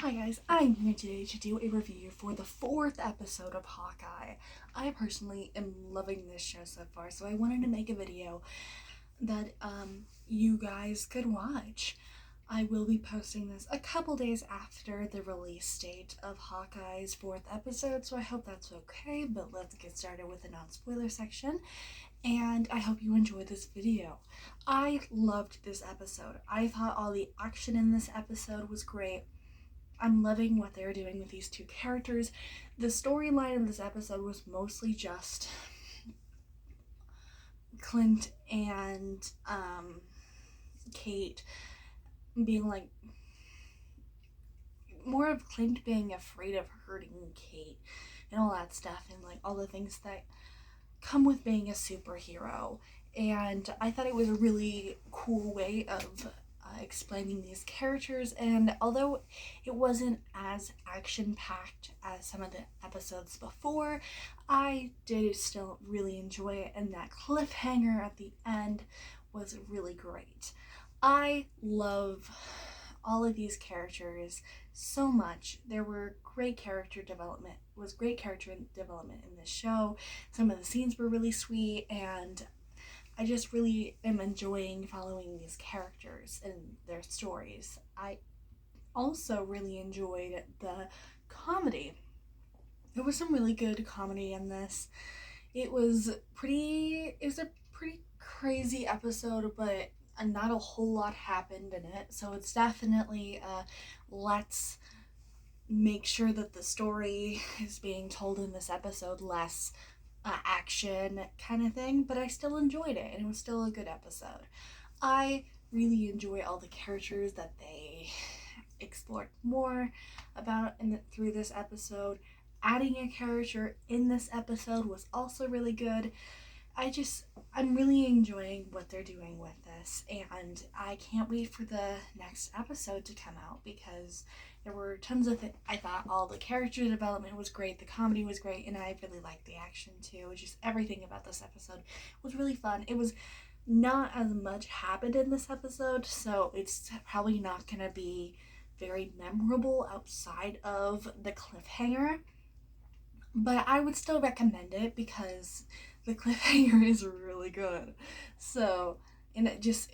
Hi guys, I'm here today to do a review for the 4th episode of Hawkeye. I personally am loving this show so far, so I wanted to make a video that you guys could watch. I will be posting this a couple days after the release date of Hawkeye's 4th episode, so I hope that's okay, but let's get started with the non-spoiler section, and I hope you enjoy this video. I loved this episode. I thought all the action in this episode was great. I'm loving what they're doing with these two characters. The storyline of this episode was mostly just Clint and Kate being like, more of Clint being afraid of hurting Kate and all that stuff, and like all the things that come with being a superhero. And I thought it was a really cool way of explaining these characters, and although it wasn't as action-packed as some of the episodes before, I did still really enjoy it, and that cliffhanger at the end was really great. I love all of these characters so much. There were great character development in this show. Some of the scenes were really sweet, and I just really am enjoying following these characters and their stories. I also really enjoyed the comedy. There was some really good comedy in this. It was a pretty crazy episode, but not a whole lot happened in it. So it's definitely let's make sure that the story is being told in this episode less action kind of thing, but I still enjoyed it, and it was still a good episode. I really enjoy all the characters that they explored more about through this episode. Adding a character in this episode was also really good. I'm really enjoying what they're doing with this, and I can't wait for the next episode to come out because there were tons of things. I thought all the character development was great, the comedy was great, and I really liked the action too. Just everything about this episode was really fun. It was not as much happened in this episode, so it's probably not gonna be very memorable outside of the cliffhanger, but I would still recommend it because the cliffhanger is really good. So, and it's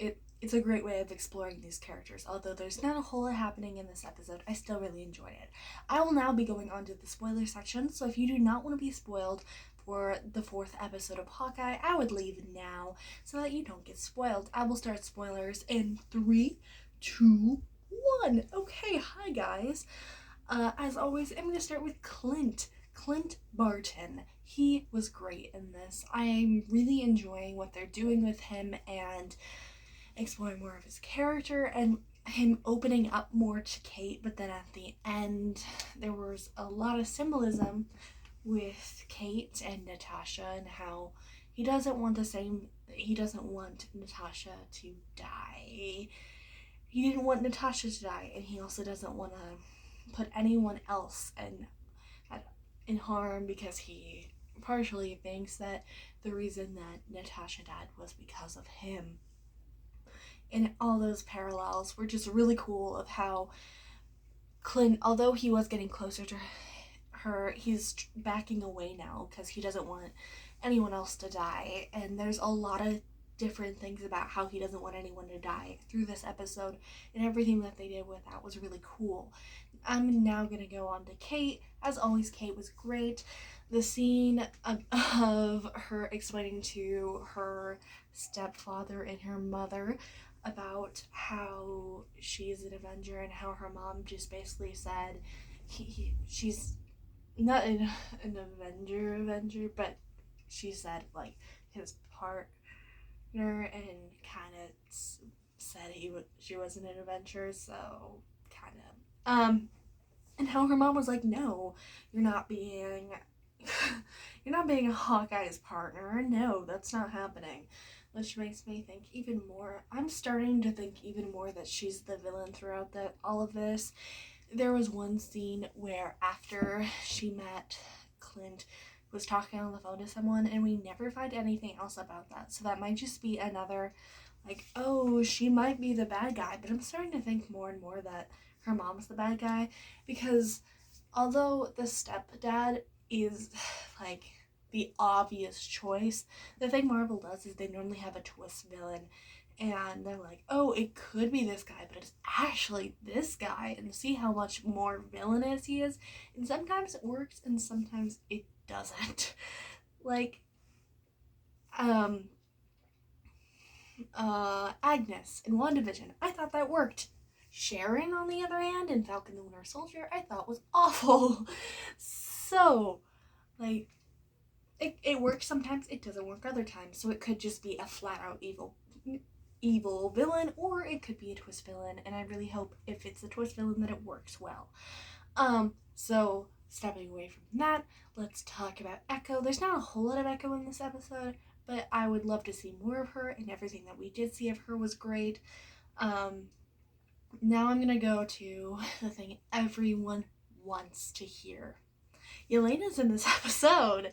a great way of exploring these characters. Although there's not a whole lot happening in this episode, I still really enjoyed it. I will now be going on to the spoiler section, so if you do not want to be spoiled for the 4th episode of Hawkeye, I would leave now so that you don't get spoiled. I will start spoilers in 3, 2, 1. Okay, hi guys. As always, I'm going to start with Clint Barton. He was great in this. I'm really enjoying what they're doing with him and exploring more of his character and him opening up more to Kate, but then at the end there was a lot of symbolism with Kate and Natasha and how he doesn't want Natasha to die. He didn't want Natasha to die, and he also doesn't want to put anyone else in harm because he partially thinks that the reason that Natasha died was because of him. And all those parallels were just really cool of how Clint, although he was getting closer to her, he's backing away now because he doesn't want anyone else to die. And there's a lot of different things about how he doesn't want anyone to die through this episode, and everything that they did with that was really cool. I'm now gonna go on to Kate. As always, Kate was great. The scene of her explaining to her stepfather and her mother about how she's an Avenger and how her mom just basically said she's not an Avenger, but she said like his partner and kind of said she wasn't an Avenger, so kind of and how her mom was like, no, you're not being a Hawkeye's partner. No, that's not happening. Which makes me think even more. I'm starting to think even more that she's the villain throughout all of this. There was one scene where after she met Clint, was talking on the phone to someone, and we never find anything else about that. So that might just be another, like, oh, she might be the bad guy. But I'm starting to think more and more that her mom's the bad guy, because although the stepdad is like the obvious choice, the thing Marvel does is they normally have a twist villain, and they're like, oh, it could be this guy, but it's actually this guy, and see how much more villainous he is. And sometimes it works and sometimes it doesn't. Like, um Agnes in WandaVision, I thought that worked. Sharon, on the other hand, in Falcon the Winter Soldier, I thought was awful. So, like, it works sometimes, it doesn't work other times. So it could just be a flat out evil villain, or it could be a twist villain, and I really hope if it's a twist villain that it works well. So stepping away from that, let's talk about Echo. There's not a whole lot of Echo in this episode, but I would love to see more of her, and everything that we did see of her was great. Now I'm gonna go to the thing everyone wants to hear. Yelena's in this episode.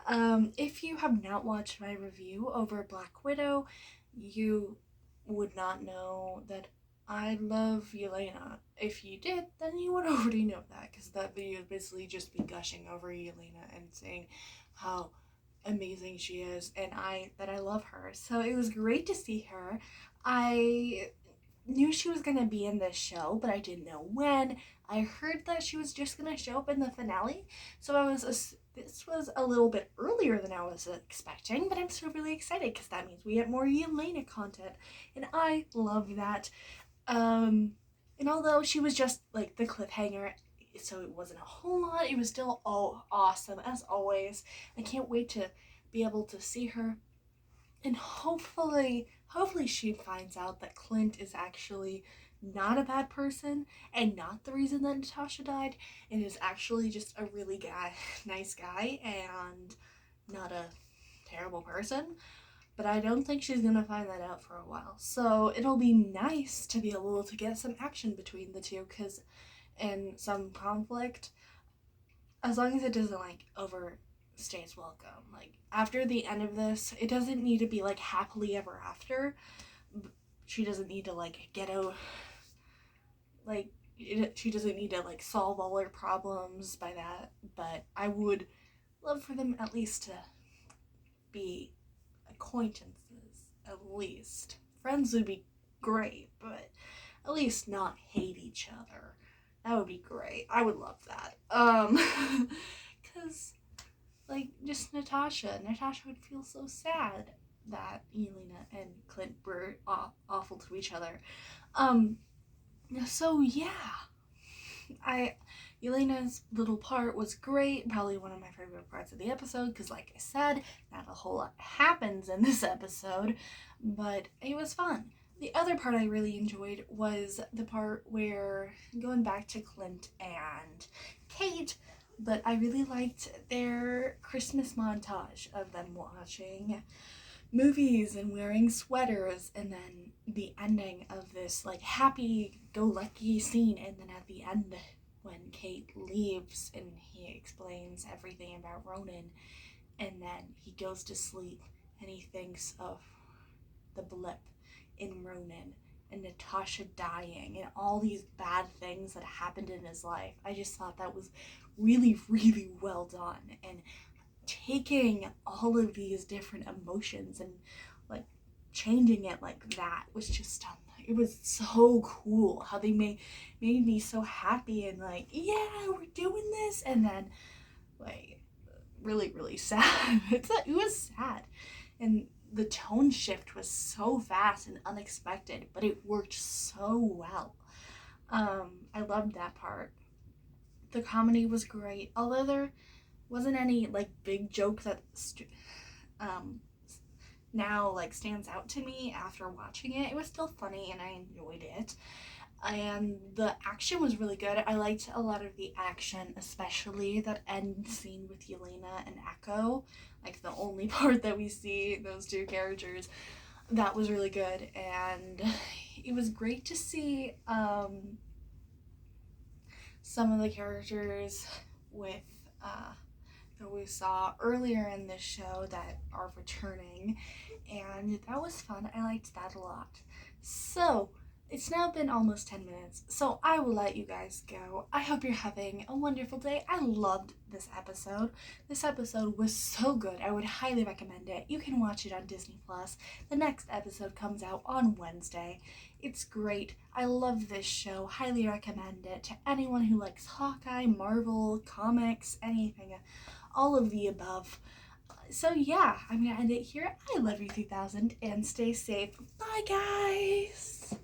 If you have not watched my review over Black Widow, you would not know that I love Yelena. If you did, then you would already know that, because that video is basically just me gushing over Yelena and saying how amazing she is, and that I love her. So it was great to see her. I knew she was gonna be in this show, but I didn't know when. I heard that she was just gonna show up in the finale, so this was a little bit earlier than I was expecting, but I'm still really excited because that means we get more Yelena content, and I love that. And although she was just like the cliffhanger, so it wasn't a whole lot, it was still awesome as always. I can't wait to be able to see her, and hopefully she finds out that Clint is actually not a bad person and not the reason that Natasha died, and is actually just a really nice guy and not a terrible person. But I don't think she's gonna find that out for a while. So it'll be nice to be able to get some action between the two, and some conflict, as long as it doesn't like overstay its welcome. Like, after the end of this, it doesn't need to be like happily ever after. She doesn't need to like get out, like, she doesn't need to like solve all her problems by that, but I would love for them at least to be acquaintances. At least friends would be great, but at least not hate each other. That would be great. I would love that. Because like, just Natasha would feel so sad that Yelena and Clint were awful to each other. So yeah, Yelena's little part was great, probably one of my favorite parts of the episode, because like I said, not a whole lot happens in this episode, but it was fun. The other part I really enjoyed was the part where, going back to Clint and Kate, but I really liked their Christmas montage of them watching movies and wearing sweaters, and then the ending of this like happy-go-lucky scene, and then at the end when Kate leaves and he explains everything about Ronan, and then he goes to sleep and he thinks of the blip in Ronan and Natasha dying and all these bad things that happened in his life. I just thought that was really, really well done, and taking all of these different emotions and like changing it like that was just it was so cool how they made me so happy and like, yeah, we're doing this, and then like really, really sad. It was sad, and the tone shift was so fast and unexpected, but it worked so well. I loved that part. The comedy was great, although there wasn't any like big joke that now like stands out to me after watching it. It was still funny and I enjoyed it, and the action was really good. I liked a lot of the action, especially that end scene with Yelena and Echo, like the only part that we see those two characters. That was really good, and it was great to see some of the characters with that we saw earlier in this show that are returning, and that was fun. I liked that a lot. So It's now been almost 10 minutes, so I will let you guys go. I hope you're having a wonderful day. I loved this episode. This episode was so good. I would highly recommend it. You can watch it on Disney Plus. The next episode comes out on Wednesday. It's great. I love this show. Highly recommend it to anyone who likes Hawkeye, Marvel, comics, anything, all of the above. So yeah, I'm gonna end it here. I love you 3000 and stay safe. Bye guys!